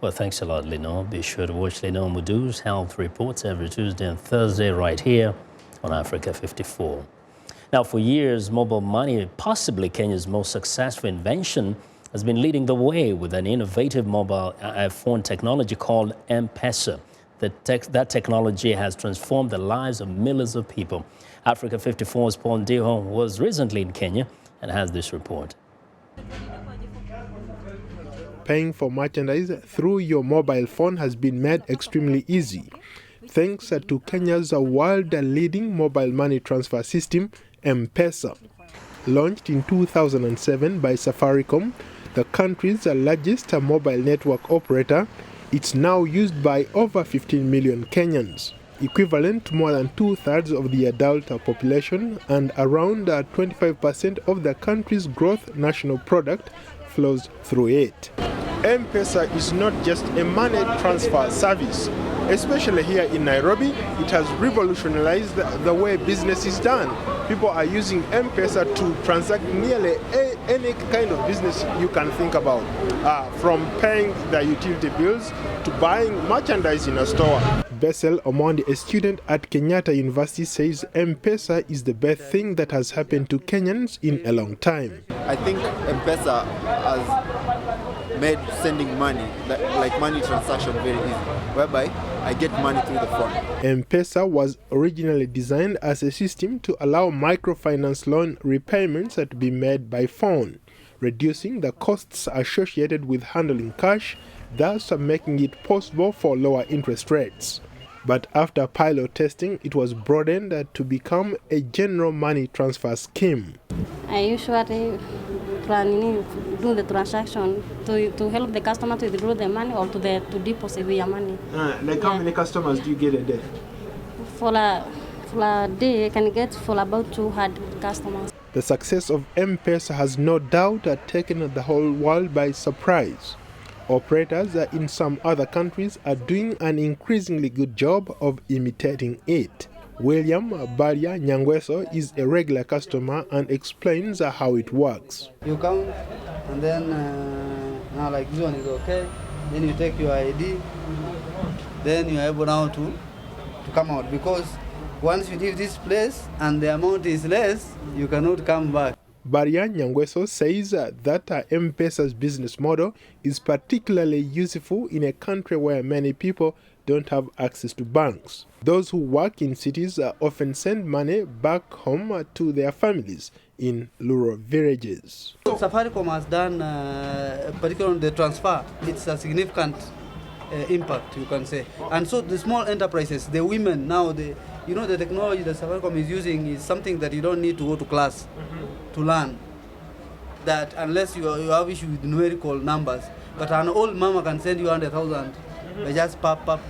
Well, thanks a lot, Lino. Be sure to watch Lino Mudu's health reports every Tuesday and Thursday right here on Africa 54. Now, for years, mobile money, possibly Kenya's most successful invention, has been leading the way with an innovative mobile phone technology called Mpesa. That technology has transformed the lives of millions of people. Africa 54's Paul Ndiho was recently in Kenya and has this report. Paying for merchandise through your mobile phone has been made extremely easy, thanks to Kenya's world-leading mobile money transfer system, Mpesa. Launched in 2007 by Safaricom, the country's largest mobile network operator, it's now used by over 15 million Kenyans, equivalent to more than two-thirds of the adult population, and around 25% of the country's gross national product flows through it. Mpesa is not just a money transfer service. Especially here in Nairobi, it has revolutionized the way business is done. People are using Mpesa to transact nearly any kind of business you can think about, from paying their utility bills to buying merchandise in a store. Bessel Omondi, a student at Kenyatta University, says Mpesa is the best thing that has happened to Kenyans in a long time. I think Mpesa has made sending money, like money transaction, very easy, whereby I get money through the phone. Mpesa was originally designed as a system to allow microfinance loan repayments to be made by phone, reducing the costs associated with handling cash, thus making it possible for lower interest rates. But after pilot testing, it was broadened to become a general money transfer scheme. I usually do the transaction to help the customer to withdraw the money or to deposit their money. How many customers do you get a day? For a day, I can get for about 200 customers. The success of M-Pesa has no doubt taken the whole world by surprise. Operators in some other countries are doing an increasingly good job of imitating it. William Baria Nyangweso is a regular customer and explains how it works. You come and then now like this one is okay. Then you take your ID. Then you are able now to come out, because once you leave this place and the amount is less, you cannot come back. Baria Nyangweso says that M-Pesa's business model is particularly useful in a country where many people don't have access to banks. Those who work in cities often send money back home to their families in rural villages. Safaricom has done, particularly on the transfer, it's a significant impact, you can say. And so the small enterprises, the women now, the technology that Safaricom is using is something that you don't need to go to class to learn. That unless you have issue with numerical numbers, but an old mama can send you 100,000 by just pop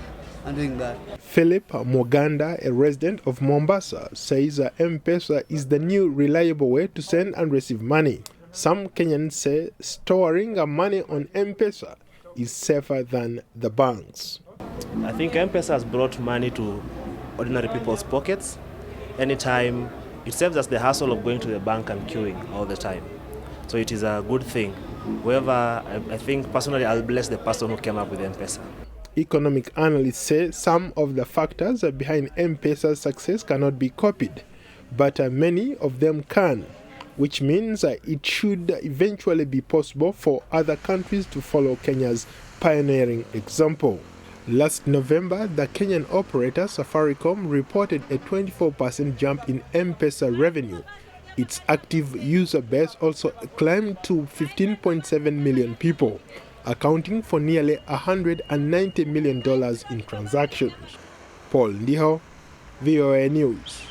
and doing that. Philip Moganda, a resident of Mombasa, says M-Pesa is the new reliable way to send and receive money. Some Kenyans say storing money on M-Pesa is safer than the banks. I think M-Pesa has brought money to ordinary people's pockets. Anytime, it saves us the hassle of going to the bank and queuing all the time. So it is a good thing. However, I think personally I'll bless the person who came up with M-Pesa. Economic analysts say some of the factors behind M-Pesa's success cannot be copied, but many of them can, which means it should eventually be possible for other countries to follow Kenya's pioneering example. Last November, the Kenyan operator Safaricom reported a 24% jump in M-Pesa revenue. Its active user base also climbed to 15.7 million people, accounting for nearly $190 million in transactions. Paul Ndiho, VOA News.